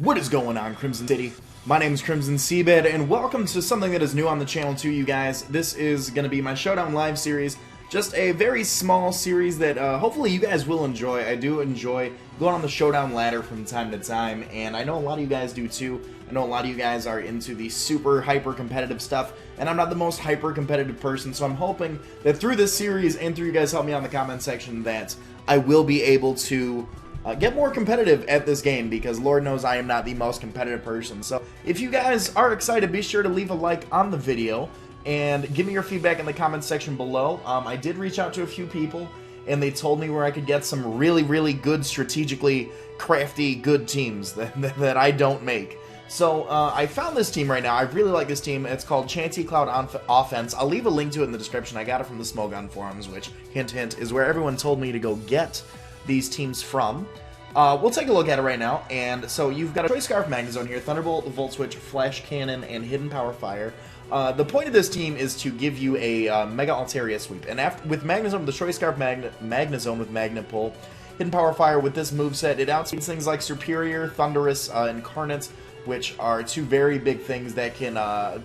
What is going on, Crimson City? My name is Crimson CBAD, and welcome to something that is new on the channel to you guys. This is going to be my Showdown live series, just a very small series that hopefully you guys will enjoy. I do enjoy going on the Showdown ladder from time to time, and I know a lot of you guys do too. I know a lot of you guys are into the super hyper competitive stuff, and I'm not the most hyper competitive person, so I'm hoping that through this series and through you guys help me on the comment section that I will be able to get more competitive at this game, because Lord knows I am not the most competitive person. So if you guys are excited, be sure to leave a like on the video and give me your feedback in the comments section below. I did reach out to a few people and they told me where I could get some really good, strategically crafty, good teams that I don't make. So I found this team right now. I really like this team. It's called Chanty Cloud Offense. I'll leave a link to it in the description. I got it from the Smogon forums, which, hint hint, is where everyone told me to go get these teams from. We'll take a look at it right now. And so you've got a Choice Scarf Magnezone here, Thunderbolt, Volt Switch, Flash Cannon, and Hidden Power Fire. The point of this team is to give you a Mega Altaria sweep. And with Magnezone, the Choice Scarf Magnezone with Magnet Pull, Hidden Power Fire with this moveset, it outspeeds things like Superior, Thundurus, Incarnate, which are two very big things that can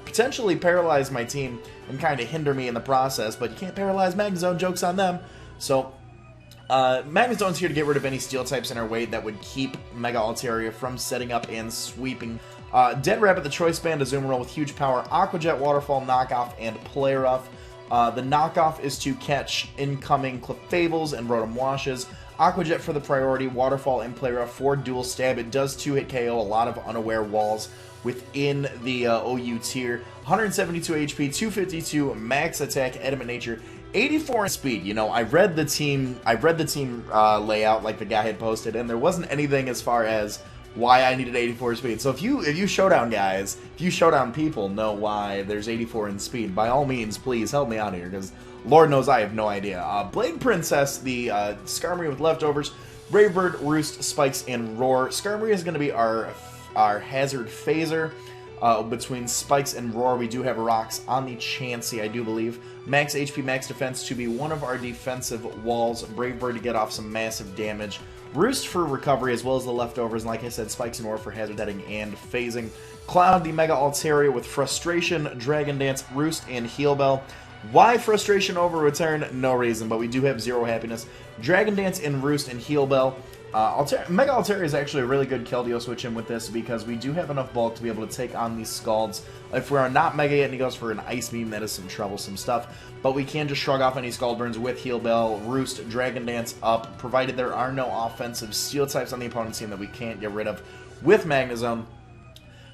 potentially paralyze my team and kind of hinder me in the process. But you can't paralyze Magnezone, joke's on them. So Magnezone's here to get rid of any steel types in our way that would keep Mega Altaria from setting up and sweeping. Dead Rabbit, the Choice Band, Azumarill with huge power, Aqua Jet, Waterfall, Knockoff, and Play Rough. The Knockoff is to catch incoming Clefable and Rotom Washes. Aqua Jet for the priority, Waterfall, and Play Rough for dual stab. It does 2-hit KO a lot of unaware walls within the OU tier. 172 HP, 252 max attack, Adamant Nature, 84 in speed. You know, I read the team layout like the guy had posted, and there wasn't anything as far as why I needed 84 speed. So if you Showdown guys, if you Showdown people know why there's 84 in speed, by all means, please help me out here, because Lord knows I have no idea. Blade Princess, the Skarmory with leftovers, Brave Bird, Roost, Spikes, and Roar. Skarmory is going to be our Hazard Phaser. Between Spikes and Roar, we do have Rocks on the Chansey, I do believe. Max HP, Max Defense to be one of our defensive walls. Brave Bird to get off some massive damage. Roost for recovery, as well as the leftovers. And like I said, Spikes and Roar for hazard heading and phasing. Cloud, the Mega Altaria with Frustration, Dragon Dance, Roost, and Heal Bell. Why Frustration over Return? No reason, but we do have Zero Happiness. Dragon Dance and Roost and Heal Bell. Mega Altaria is actually a really good Keldeo switch in with this, because we do have enough bulk to be able to take on these Scalds. If we are not Mega yet and he goes for an Ice Beam, that is some troublesome stuff. But we can just shrug off any Scald Burns with Heal Bell, Roost, Dragon Dance up, provided there are no offensive Steel types on the opponent's team that we can't get rid of with Magnezone.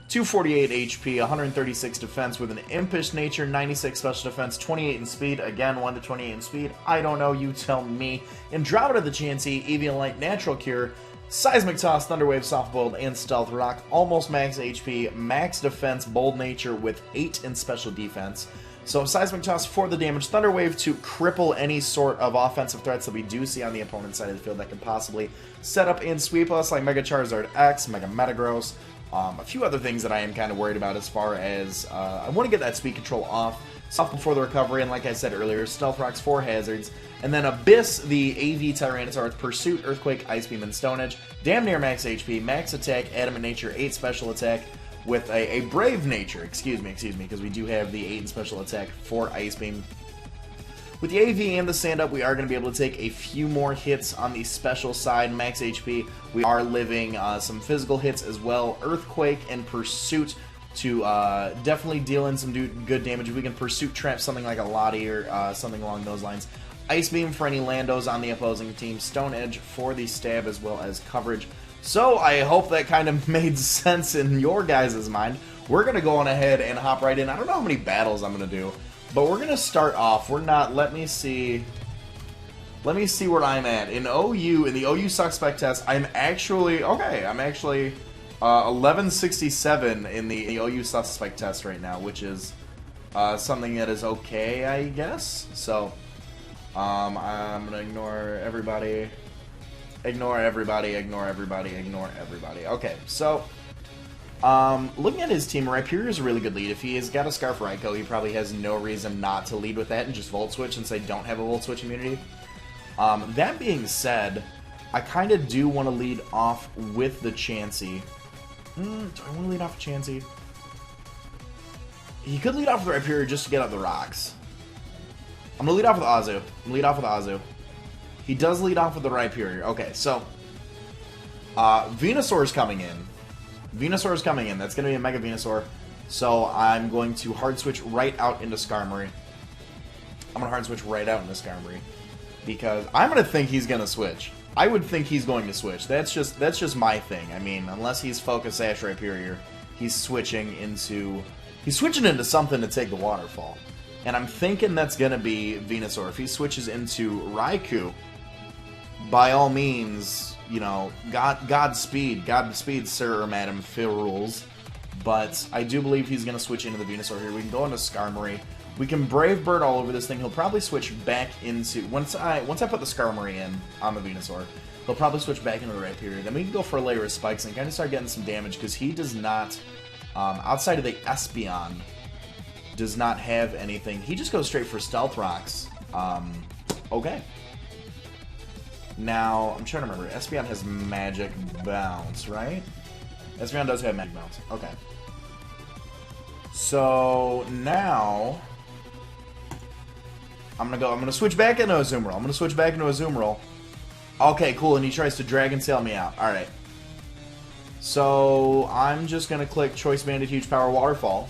248 HP, 136 defense with an Impish Nature, 96 special defense, 28 in speed. Again, 1 to 28 in speed. I don't know, you tell me. Andromeda the Chansey, Evian Light, Natural Cure, Seismic Toss, Thunder Wave, Soft Boiled, and Stealth Rock. Almost max HP, max defense, Bold Nature with 8 in special defense. So Seismic Toss for the damage, Thunder Wave to cripple any sort of offensive threats that we do see on the opponent's side of the field that can possibly set up and sweep us, like Mega Charizard X, Mega Metagross. A few other things that I am kind of worried about as far as I want to get that speed control off. Soft before the recovery, and like I said earlier, Stealth Rocks for hazards. And then Abyss, the AV Tyranitar with Pursuit, Earthquake, Ice Beam, and Stone Edge. Damn near max HP, max attack, Adamant Nature, 8 special attack with a Brave Nature, excuse me, because we do have the 8 in special attack for Ice Beam. With the AV and the stand-up, we are going to be able to take a few more hits on the special side, max HP. We are living some physical hits as well. Earthquake and Pursuit to definitely deal in some good damage. If we can Pursuit trap something like a Lottie or something along those lines. Ice Beam for any Landos on the opposing team. Stone Edge for the stab as well as coverage. So I hope that kind of made sense in your guys' mind. We're going to go on ahead and hop right in. I don't know how many battles I'm going to do, but we're going to start off. Let me see where I'm at. In the OU Suspect test, I'm actually 1167 in the OU Suspect test right now, which is something that is okay, I guess. So, I'm going to ignore everybody. Ignore everybody. Okay, so looking at his team, Rhyperior is a really good lead. If he has got a Scarf Raikou, he probably has no reason not to lead with that and just Volt Switch since they don't have a Volt Switch immunity. That being said, I kind of do want to lead off with the Chansey. Do I want to lead off with Chansey? He could lead off with Rhyperior just to get out the rocks. I'm going to lead off with Azu. He does lead off with the Rhyperior. Okay, so Venusaur's coming in. That's going to be a Mega Venusaur. So I'm going to hard switch right out into Skarmory. Because I'm going to think he's going to switch. I would think he's going to switch. That's just my thing. I mean, unless he's Focus Sash Rhyperior, he's switching into something to take the waterfall. And I'm thinking that's going to be Venusaur. If he switches into Raikou, by all means, you know, Godspeed, sir or madam, Rules. But I do believe he's going to switch into the Venusaur here. We can go into Skarmory. We can Brave Bird all over this thing. He'll probably switch back into... Once I put the Skarmory in on the Venusaur, he'll probably switch back into the Rhyperior. Then we can go for a layer of Spikes and kind of start getting some damage, because he does not... outside of the Espeon, does not have anything. He just goes straight for Stealth Rocks. Okay. Now, I'm trying to remember. Espeon has Magic Bounce, right? Espeon does have Magic Bounce. Okay. So, now... I'm gonna switch back into Azumarill. Okay, cool, and he tries to Dragon Tail me out. Alright. So, I'm just gonna click Choice Banded Huge Power Waterfall.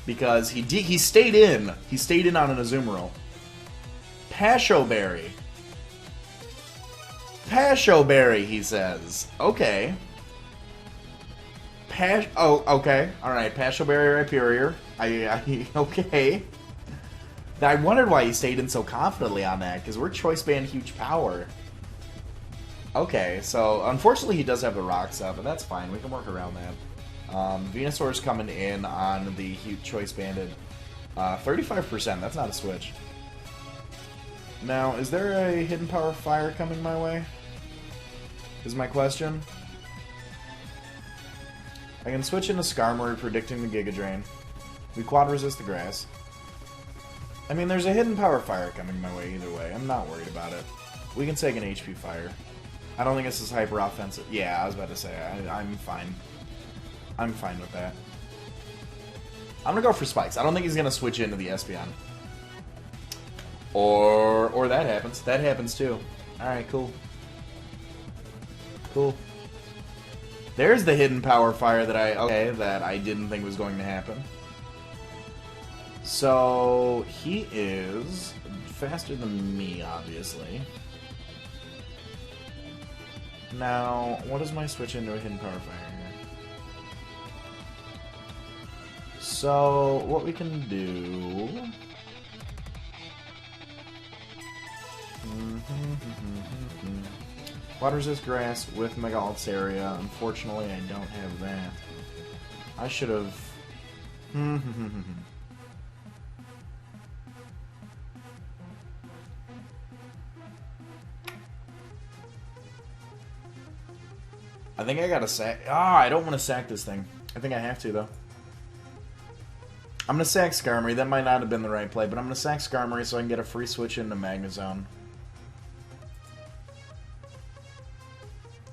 Because he stayed in. He stayed in on an Azumarill. Pasho Berry, he says. Okay. Oh, okay. Alright, Pasho Berry Rhyperior. Okay. I wondered why he stayed in so confidently on that, because we're Choice Band Huge Power. Okay, so unfortunately he does have the rocks up, but that's fine. We can work around that. Venusaur's coming in on the huge Choice Banded. 35%, that's not a switch. Now, is there a Hidden Power Fire coming my way? Is my question. I can switch into Skarmory, predicting the Giga Drain. We quad resist the grass. I mean, there's a Hidden Power Fire coming my way either way. I'm not worried about it. We can take an HP Fire. I don't think this is hyper offensive. Yeah, I was about to say, I'm fine. I'm fine with that. I'm gonna go for Spikes. I don't think he's gonna switch into the Espeon. Or that happens. That happens too. Alright, cool. Cool. There's the Hidden Power Fire that I didn't think was going to happen. So, he is faster than me, obviously. Now, what is my switch into a Hidden Power Fire here? So, what we can do... Water Resist Grass with Mega Altaria. Unfortunately, I don't have that. I should have... I think I gotta sack... I don't want to sack this thing. I think I have to, though. I'm gonna sack Skarmory. That might not have been the right play, but I'm gonna sack Skarmory so I can get a free switch into Magnezone.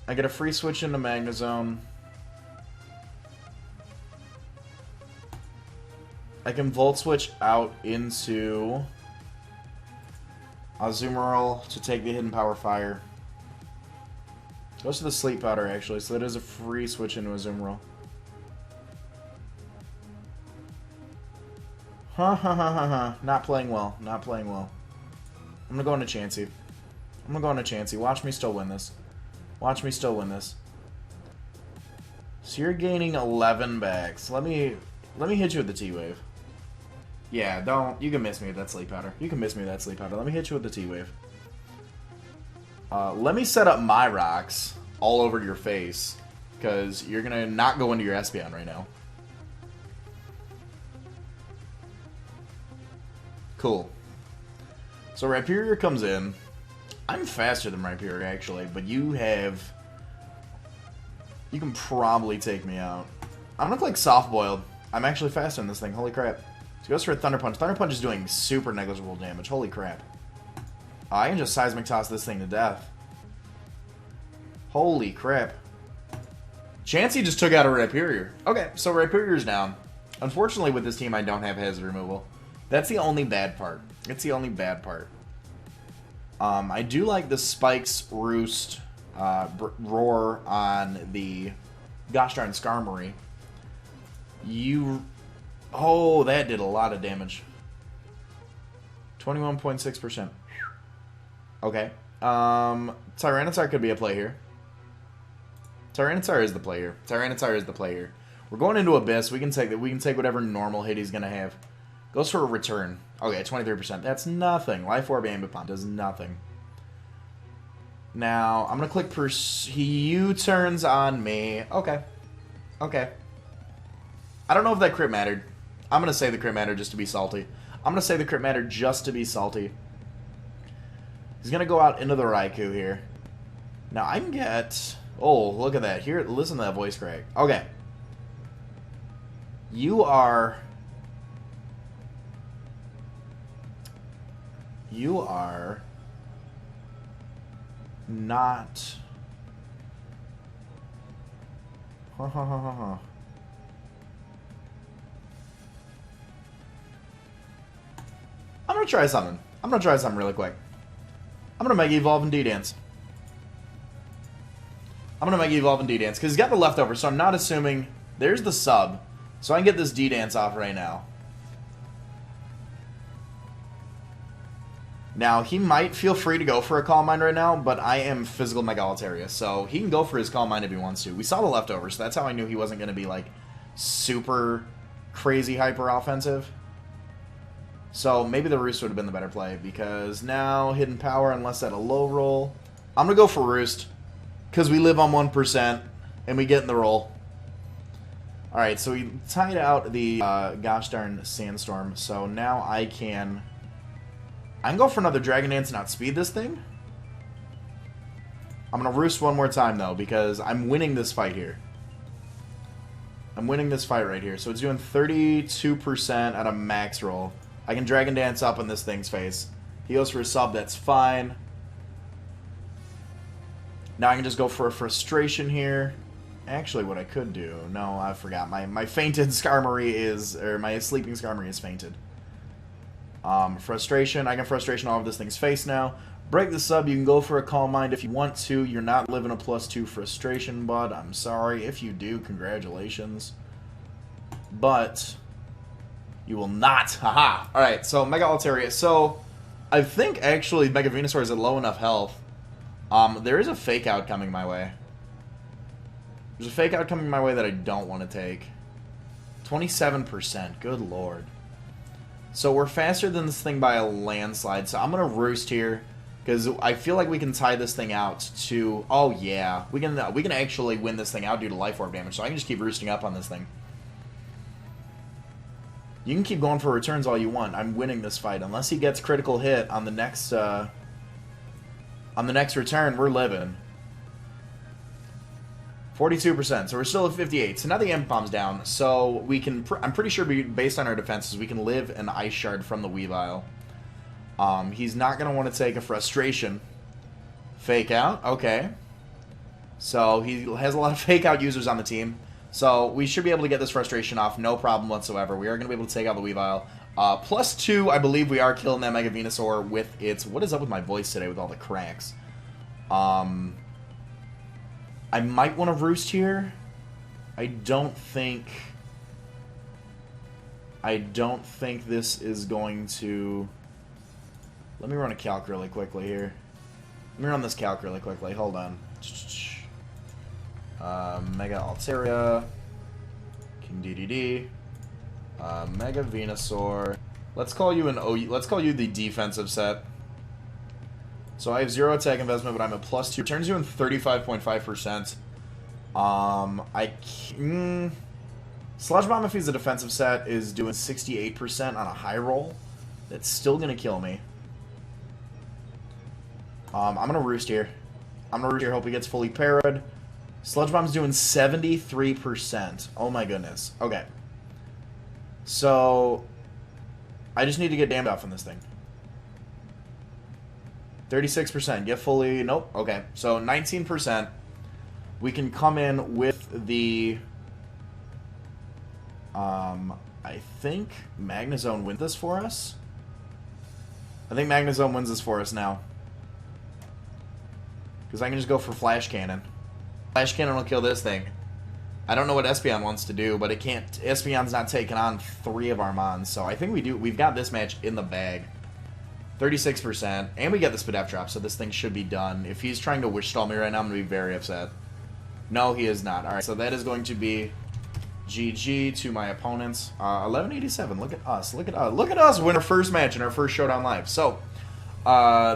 I get a free switch into Magnezone. I can Volt Switch out into Azumarill to take the Hidden Power Fire. Goes to the Sleep Powder, actually, so that is a free switch into Azumarill. Not playing well. Not playing well. I'm gonna go into Chansey. Watch me still win this. So you're gaining 11 backs. Let me hit you with the T-Wave. Yeah, don't... You can miss me with that Sleep Powder. Let me hit you with the T-Wave. Let me set up my rocks all over your face, because you're gonna not go into your Espeon right now. Cool. So Rhyperior comes in. I'm faster than Rhyperior, actually, but you can probably take me out. I'm gonna click Soft Boiled. I'm actually faster than this thing. Holy crap. So he goes for a Thunder Punch. Thunder Punch is doing super negligible damage. Holy crap. I can just Seismic Toss this thing to death. Holy crap. Chansey just took out a Rhyperior. Okay, so Rhyperior's down. Unfortunately, with this team, I don't have hazard removal. That's the only bad part. It's the only bad part. I do like the Spikes, Roost, Roar on the gosh darn Skarmory. Oh, that did a lot of damage. 21.6%. Okay. Tyranitar could be a play here. Tyranitar is the play here. Tyranitar is the play here. We're going into Abyss. We can take that. We can take whatever normal hit he's gonna have. Goes for a return. Okay, 23%. That's nothing. Life Orb Ambipom does nothing. Now I'm gonna click he U-turns on me. Okay. Okay. I don't know if that crit mattered. I'm gonna say the crit mattered just to be salty. I'm gonna say the crit mattered just to be salty. He's gonna go out into the Raikou here. Now I can get. Oh, look at that. Here, listen to that voice crack. Okay. You are not. I'm gonna try something. I'm gonna try something really quick. I'm gonna Mega Evolve and D-Dance. I'm gonna Mega Evolve and D-Dance because he's got the leftover, so I'm not assuming. There's the sub, so I can get this D-Dance off right now. Now, he might feel free to go for a Calm Mind right now, but I am physical Mega Altaria, so he can go for his Calm Mind if he wants to. We saw the leftover, so that's how I knew he wasn't going to be, like, super crazy hyper offensive. So maybe the Roost would have been the better play, because now Hidden Power, unless at a low roll. I'm going to go for Roost, because we live on 1%, and we get in the roll. Alright, so we tied out the gosh darn Sandstorm, so now I can go for another Dragon Dance and outspeed this thing. I'm going to Roost one more time, though, because I'm winning this fight here. I'm winning this fight right here. So it's doing 32% at a max roll. I can Dragon Dance up on this thing's face. He goes for a sub, that's fine. Now I can just go for a Frustration here. Actually, what I could do... No, I forgot. My fainted Skarmory is... Or my sleeping Skarmory is fainted. Frustration. I can Frustration all of this thing's face now. Break the sub. You can go for a Calm Mind if you want to. You're not living a +2 Frustration, bud. I'm sorry. If you do, congratulations. But you will not. Haha. Alright, so Mega Altaria. So I think actually Mega Venusaur is at low enough health. There is a Fake Out coming my way. There's a Fake Out coming my way that I don't want to take. 27%. Good lord. So we're faster than this thing by a landslide. So I'm going to Roost here. Because I feel like we can tie this thing out to... Oh, yeah. We can actually win this thing out due to Life Orb damage. So I can just keep roosting up on this thing. You can keep going for returns all you want. I'm winning this fight. Unless he gets critical hit on the next... on the next return, we're living. 42%, so we're still at 58. So now the Ambipomb's down, so we can... I'm pretty sure, based on our defenses, we can live an Ice Shard from the Weavile. He's not going to want to take a Frustration. Fake Out, okay. So he has a lot of Fake Out users on the team. So we should be able to get this Frustration off, no problem whatsoever. We are going to be able to take out the Weavile. +2, I believe we are killing that Mega Venusaur with its... What is up with my voice today with all the cracks? I might want to Roost here. I don't think this is going to... Let me run a calc really quickly here. Let me run this calc really quickly. Hold on. Mega Altaria. King DDD. Mega Venusaur. Let's call you the defensive set. So I have 0 attack investment, but I'm a +2. Turns you in 35.5%. Sludge Bomb, if he's a defensive set, is doing 68% on a high roll. That's still gonna kill me. I'm gonna Roost here. Hope he gets fully parried. Sludge Bomb's doing 73%. Oh my goodness. Okay. So I just need to get damage off on this thing. 36%. Get fully... Nope. Okay. So 19%. we can come in with the... I think Magnezone wins this for us. I think Magnezone wins this for us now. Because I can just go for Flash Cannon. Flash Cannon will kill this thing. I don't know what Espeon wants to do, but it can't. Espeon's not taking on 3 of our Mons, so I think we've got this match in the bag. 36%, and we get the Spadef drop, so this thing should be done. If he's trying to Wish Stall me right now, I'm going to be very upset. No, he is not. Alright, so that is going to be GG to my opponents. 1187, look at us. Look at us win our first match in our first Showdown Live. So,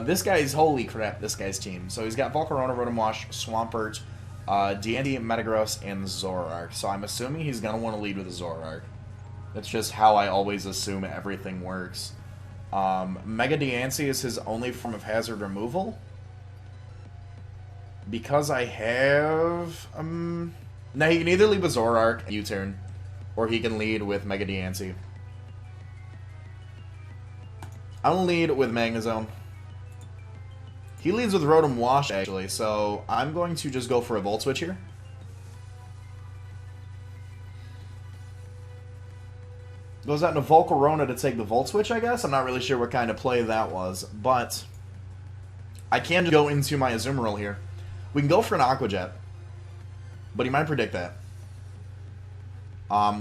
this guy's, holy crap, this guy's team. So he's got Volcarona, Rotom Wash, Swampert, Deandy, Metagross, and Zoroark. So I'm assuming he's going to want to lead with a Zoroark. That's just how I always assume everything works. Mega Diancie is his only form of hazard removal. Because I have... now, he can either lead with Zoroark, U-turn, or he can lead with Mega Diancie. I'll lead with Magnezone. He leads with Rotom Wash, actually, so I'm going to just go for a Volt Switch here. Goes out into Volcarona to take the Volt Switch, I guess? I'm not really sure what kind of play that was, but I can just go into my Azumarill here. We can go for an Aqua Jet, but he might predict that.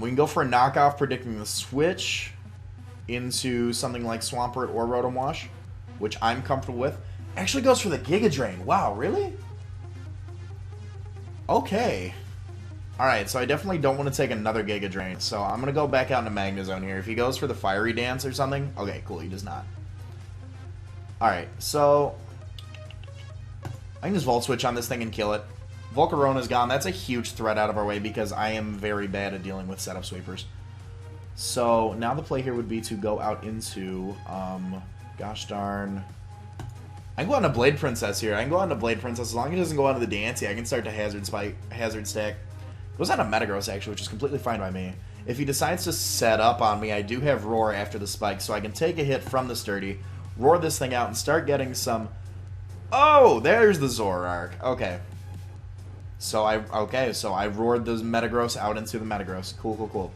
We can go for a knockoff, predicting the switch into something like Swampert or Rotom Wash, which I'm comfortable with. Actually goes for the Giga Drain. Wow, really? Okay. Alright, so I definitely don't want to take another Giga Drain, so I'm going to go back out into Magnezone here. If he goes for the Fiery Dance or something, okay, cool, he does not. Alright, so I can just Volt Switch on this thing and kill it. Volcarona's gone. That's a huge threat out of our way because I am very bad at dealing with setup sweepers. So now the play here would be to go out into, gosh darn... I can go on a Blade Princess here. I can go on a Blade Princess as long as it doesn't go on to the Diancie. I can start to Hazard Stack. Goes on a Metagross, actually, which is completely fine by me. If he decides to set up on me, I do have Roar after the Spike, so I can take a hit from the Sturdy, roar this thing out, and start getting some... Oh, there's the Zoroark. Okay. So I roared the Metagross out into the Metagross. Cool, cool, cool.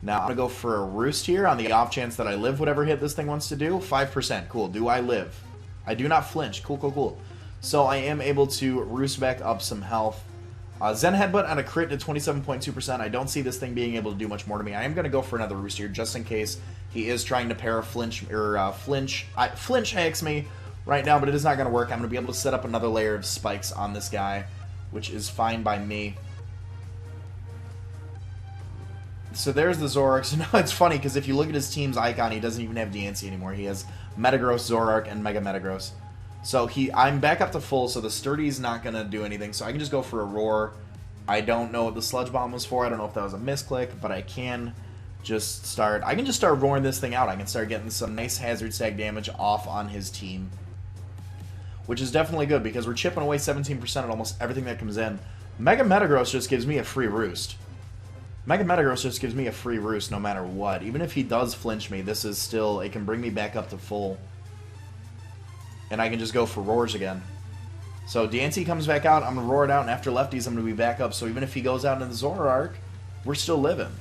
Now, I'm going to go for a Roost here on the off chance that I live whatever hit this thing wants to do. 5%. Cool. Do I live? I do not flinch. Cool, cool, cool. So I am able to Roost back up some health. Zen Headbutt on a crit to 27.2%. I don't see this thing being able to do much more to me. I am going to go for another Roost here just in case he is trying to para-flinch or flinch hacks me right now, but it is not going to work. I'm going to be able to set up another layer of spikes on this guy, which is fine by me. So there's the Zoroark. So now it's funny because if you look at his team's icon, he doesn't even have Diancie anymore. He has Metagross, Zoroark, and Mega Metagross. So I'm back up to full, so the Sturdy's not going to do anything. So I can just go for a Roar. I don't know what the Sludge Bomb was for. I don't know if that was a misclick, but I can just start... I can just start roaring this thing out. I can start getting some nice Hazard Stack damage off on his team, which is definitely good because we're chipping away 17% at almost everything that comes in. Mega Metagross just gives me a free Roost. Mega Metagross just gives me a free Roost no matter what. Even if he does flinch me, this is still... It can bring me back up to full. And I can just go for Roars again. So Diancie comes back out, I'm going to roar it out, and after lefties, I'm going to be back up. So even if he goes out into the Zoroark, we're still living.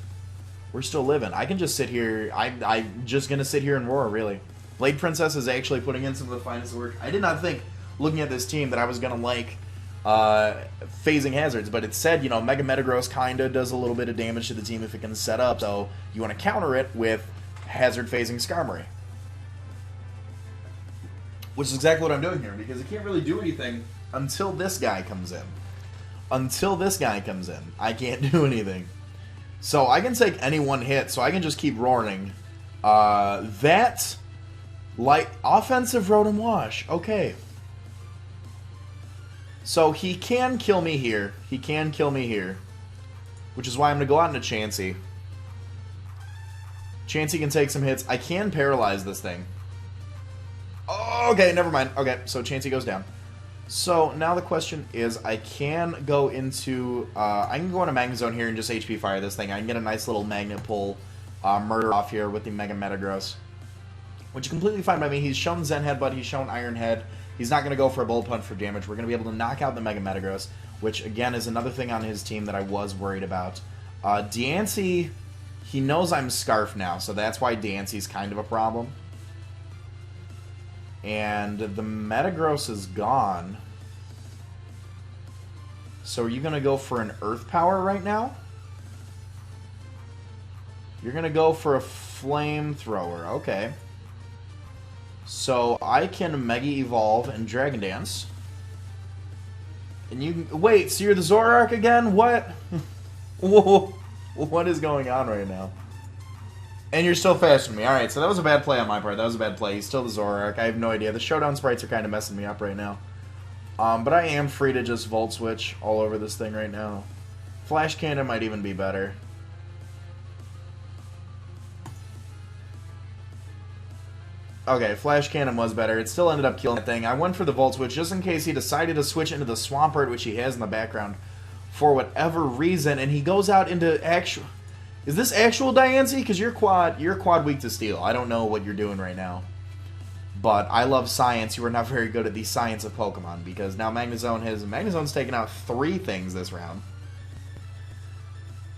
We're still living. I can just sit here. I'm just going to sit here and roar, really. Blade Princess is actually putting in some of the finest work. I did not think, looking at this team, that I was going to like phasing hazards, but it said, you know, Mega Metagross kind of does a little bit of damage to the team if it can set up, so you want to counter it with hazard phasing Skarmory. Which is exactly what I'm doing here, because it can't really do anything until this guy comes in. Until this guy comes in, I can't do anything. So I can take any one hit, so I can just keep roaring. That, like, offensive Rotom Wash, okay. So he can kill me here. He can kill me here. Which is why I'm going to go out into Chansey. Chansey can take some hits. I can paralyze this thing. Okay, never mind. Okay, so Chansey goes down. So now the question is, I can go into... I can go into Magnezone here and just HP fire this thing. I can get a nice little Magnet Pull murder off here with the Mega Metagross. Which is completely fine by me. He's shown Zen Headbutt. He's shown Iron Head. He's not going to go for a Bullet Punch for damage. We're going to be able to knock out the Mega Metagross. which again is another thing on his team that I was worried about. Diancie, he knows I'm Scarf now, so that's why Diancie's kind of a problem. And the Metagross is gone. So are you going to go for an Earth Power right now? You're going to go for a Flamethrower. Okay. So I can Mega Evolve and Dragon Dance. And you can... Wait, so you're the Zoroark again? What? Whoa. What is going on right now? And you're still faster than me. Alright, so that was a bad play on my part. That was a bad play. He's still the Zoroark. I have no idea. The Showdown sprites are kind of messing me up right now. But I am free to just Volt Switch all over this thing right now. Flash Cannon might even be better. Okay, Flash Cannon was better. It still ended up killing that thing. I went for the Volt Switch just in case he decided to switch into the Swampert, which he has in the background, for whatever reason, and he goes out into actual... Is this actual Diancie? Because you're quad weak to Steel. I don't know what you're doing right now. But I love Science. You are not very good at the Science of Pokemon, because now Magnezone's taken out 3 things this round.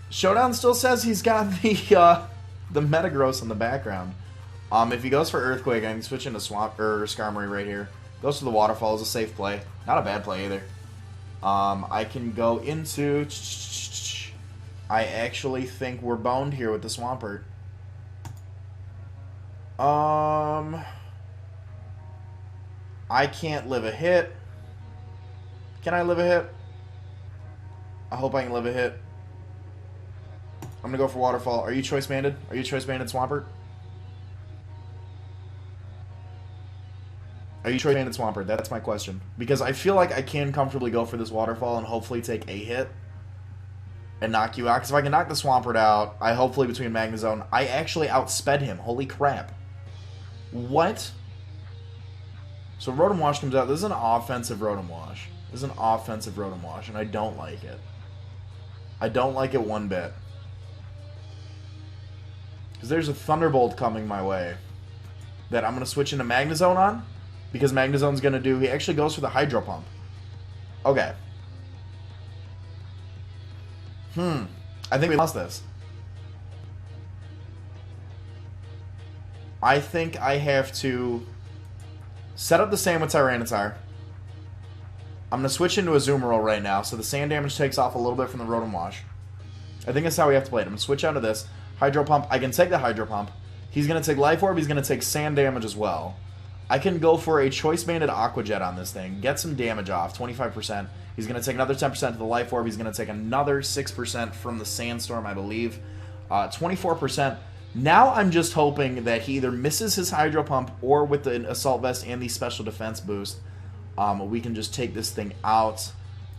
Showdown still says he's got the Metagross in the background. If he goes for Earthquake, I can switch into Skarmory right here. Goes for the Waterfall is a safe play. Not a bad play either. I can go into... I actually think we're boned here with the Swampert. I can't live a hit. Can I live a hit? I hope I can live a hit. I'm going to go for Waterfall. Are you Choice Banded? Are you Choice Banded Swampert? Are you Choice Banded Swampert? That's my question. Because I feel like I can comfortably go for this Waterfall and hopefully take a hit and knock you out. Because if I can knock the Swampert out, I hopefully between Magnezone, I actually outsped him. Holy crap. What? So Rotom Wash comes out. This is an offensive Rotom Wash. This is an offensive Rotom Wash, and I don't like it. I don't like it one bit. Because there's a Thunderbolt coming my way that I'm going to switch into Magnezone on. Because Magnezone's going to do... He actually goes for the Hydro Pump. Okay. I think we lost this. I think I have to set up the same with Tyranitar. I'm going to switch into a Azumarill right now, so the sand damage takes off a little bit from the Rotom Wash. I think that's how we have to play it. I'm going to switch out of this. Hydro Pump. I can take the Hydro Pump. He's going to take Life Orb. He's going to take sand damage as well. I can go for a Choice Banded Aqua Jet on this thing. Get some damage off. 25%. He's going to take another 10% to the Life Orb. He's going to take another 6% from the Sandstorm, I believe. 24%. Now I'm just hoping that he either misses his Hydro Pump or with the Assault Vest and the Special Defense boost, we can just take this thing out.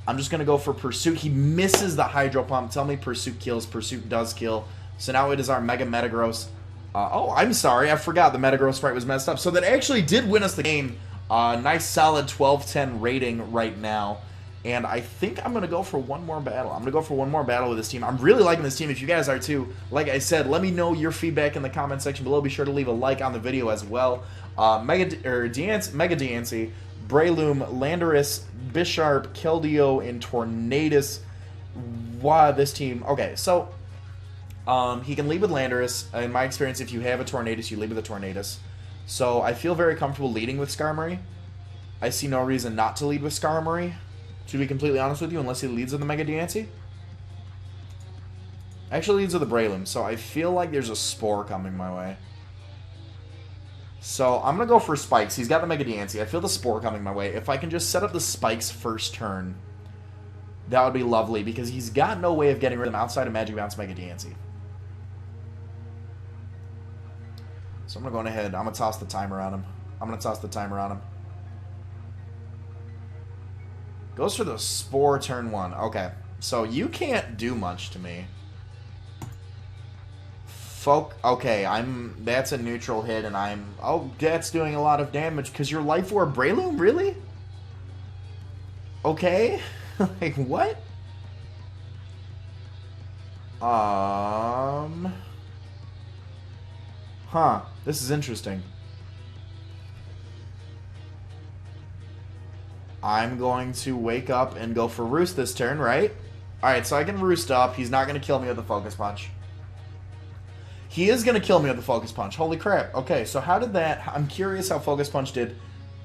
I'm just going to go for Pursuit. He misses the Hydro Pump. Tell me Pursuit kills. Pursuit does kill. So now it is our Mega Metagross. Oh, I'm sorry. I forgot the Metagross sprite was messed up. So that actually did win us the game. Nice solid 12-10 rating right now. And I think I'm going to go for one more battle. I'm going to go for one more battle with this team. I'm really liking this team. If you guys are too, like I said, let me know your feedback in the comment section below. Be sure to leave a like on the video as well. Mega Diancie, Breloom, Landorus, Bisharp, Keldeo, and Tornadus. Wow, this team. Okay, so he can lead with Landorus. In my experience, if you have a Tornadus, you lead with a Tornadus. So I feel very comfortable leading with Skarmory. I see no reason not to lead with Skarmory, to be completely honest with you, unless he leads with the Mega Diancie. Actually leads with the Breloom, so I feel like there's a Spore coming my way. So I'm going to go for Spikes. He's got the Mega Diancie. I feel the Spore coming my way. If I can just set up the Spikes first turn, that would be lovely, because he's got no way of getting rid of them outside of Magic Bounce Mega Diancie. So I'm going to go ahead. I'm going to toss the timer on him. Goes for the Spore turn 1. Okay. So you can't do much to me. Okay, that's a neutral hit, and oh, that's doing a lot of damage, because you're Life Orb Breloom? Really? Okay. Like, what? Huh. This is interesting. I'm going to wake up and go for Roost this turn, right? Alright, so I can Roost up. He's not going to kill me with the Focus Punch. He is going to kill me with the Focus Punch. Holy crap. Okay, so how did that... I'm curious how Focus Punch did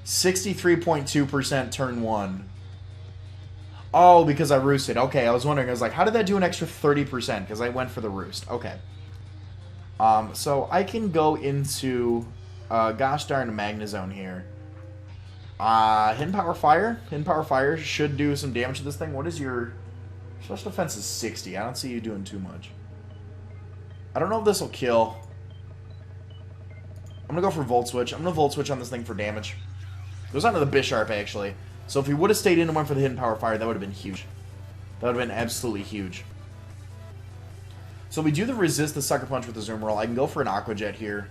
63.2% turn 1. Oh, because I roosted. Okay, I was wondering. I was like, how did that do an extra 30%? Because I went for the roost. Okay. So I can go into gosh darn Magnezone here. Hidden Power Fire. Hidden Power Fire should do some damage to this thing. What is your... Special defense is 60. I don't see you doing too much. I don't know if this will kill. I'm going to go for Volt Switch. I'm going to Volt Switch on this thing for damage. Goes on to the Bisharp, actually. So if he would have stayed in and went for the Hidden Power Fire, that would have been huge. That would have been absolutely huge. So we do the resist the Sucker Punch with the Zoom Roll. I can go for an Aqua Jet here.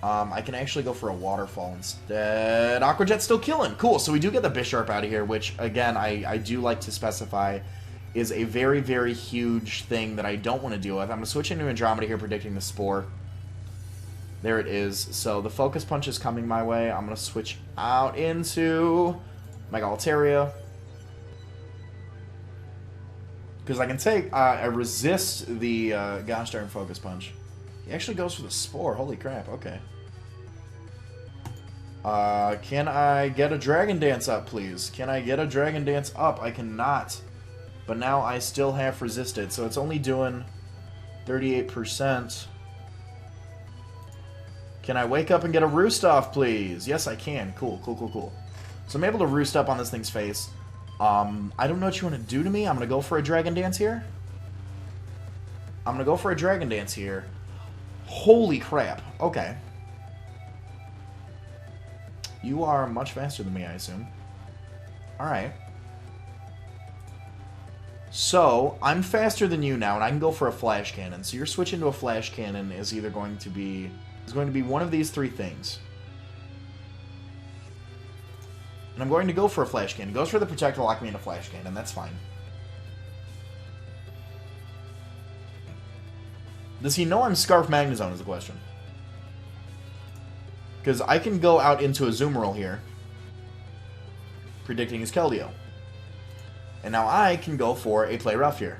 I can actually go for a Waterfall instead. Aqua Jet's still killing. Cool. So we do get the Bisharp out of here, which, again, I do like to specify is a very, very huge thing that I don't want to deal with. I'm going to switch into Andromeda here, predicting the Spore. There it is. So the Focus Punch is coming my way. I'm going to switch out into Mega Altaria. Because I can take... I resist the gosh darn Focus Punch. He actually goes for the Spore. Holy crap. Okay. Can I get a Dragon Dance up, please? Can I get a Dragon Dance up? I cannot. But now I still have resisted. So it's only doing 38%. Can I wake up and get a Roost off, please? Yes, I can. Cool, cool, cool, cool. So I'm able to Roost up on this thing's face. I don't know what you want to do to me. I'm going to go for a Dragon Dance here. I'm going to go for a Dragon Dance here. Holy crap. Okay. You are much faster than me, I assume. Alright. So, I'm faster than you now, and I can go for a Flash Cannon. So your switch into a Flash Cannon is either going to be... is going to be one of these three things. And I'm going to go for a Flash Cannon. Goes for the Protect to lock me into Flash Cannon. That's fine. Does he know I'm Scarf Magnezone is the question. Because I can go out into a Zoomerl here. Predicting his Keldeo. And now I can go for a Play Rough here.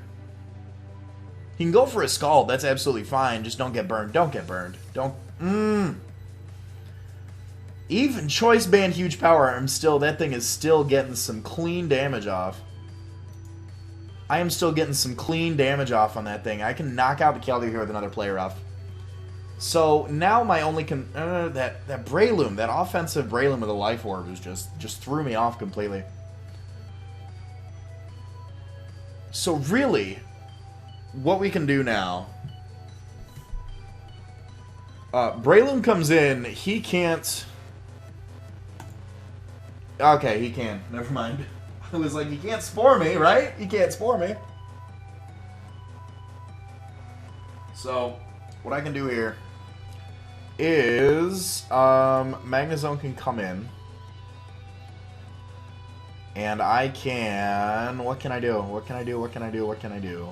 He can go for a Scald. That's absolutely fine. Just don't get burned. Don't get burned. Don't... Even Choice Band Huge Power, that thing is still getting some clean damage off. I am still getting some clean damage off on that thing. I can knock out the Keldeo here with another Play Rough. So now my only that Breloom, that offensive Breloom with a Life Orb was just threw me off completely. So really, what we can do now... Breloom comes in, he can't... Okay, he can. Never mind. I was like, he can't Spore me, right? He can't Spore me. So, what I can do here is... Magnezone can come in. And I can... What can I do? What can I do? What can I do? What can I do?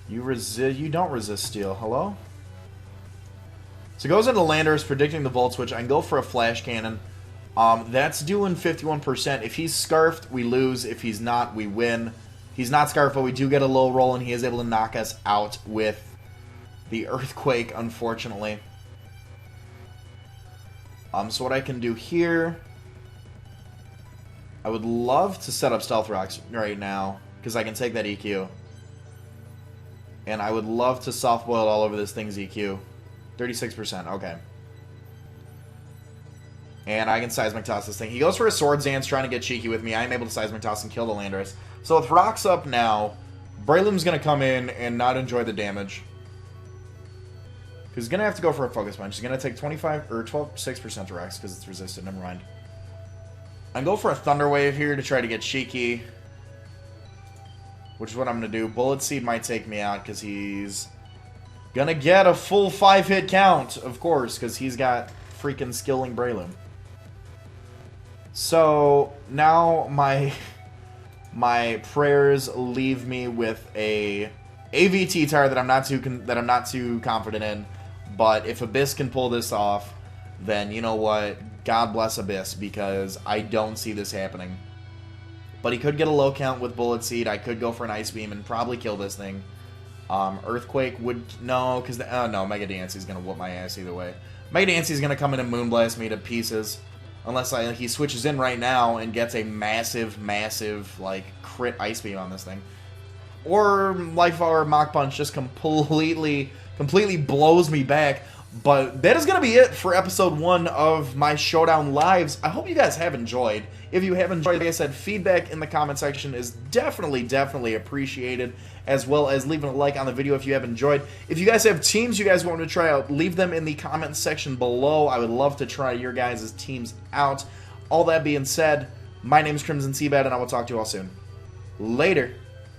You don't resist Steel. Hello? So it goes into Landorus, predicting the Volt Switch. I can go for a Flash Cannon. That's doing 51%. If he's Scarfed, we lose. If he's not, we win. He's not Scarfed, but we do get a low roll, and he is able to knock us out with the Earthquake, unfortunately. So what I can do here... I would love to set up Stealth Rocks right now, because I can take that EQ. And I would love to Soft Boil all over this thing's EQ. 36%, okay. And I can Seismic Toss this thing. He goes for a Swords Dance, trying to get cheeky with me. I am able to Seismic Toss and kill the Landorus. So with Rocks up now, Breloom's going to come in and not enjoy the damage. He's going to have to go for a Focus Punch. He's going to take 6% to Rocks because it's resisted. Never mind. I go for a Thunder Wave here to try to get cheeky. Which is what I'm going to do. Bullet Seed might take me out because he's going to get a full 5-hit count, of course, because he's got freaking Skilling Breloom. So now my prayers leave me with a AVT Tire that I'm not too confident in. But if Abyss can pull this off, then you know what? God bless Abyss, because I don't see this happening. But he could get a low count with Bullet Seed. I could go for an Ice Beam and probably kill this thing. Earthquake would... No, because... no, Mega Dancy's going to whoop my ass either way. Mega Dancy's going to come in and Moonblast me to pieces. Unless he switches in right now and gets a massive, massive, like, crit Ice Beam on this thing. Or Life Hour Mach Punch just completely blows me back. But that is going to be it for episode 1 of my Showdown Lives. I hope you guys have enjoyed. If you have enjoyed, like I said, feedback in the comment section is definitely appreciated, as well as leaving a like on the video if you have enjoyed. If you guys have teams you guys want to try out, leave them in the comment section below. I would love to try your guys' teams out. All that being said, my name is Crimson CBAD, and I will talk to you all soon. Later.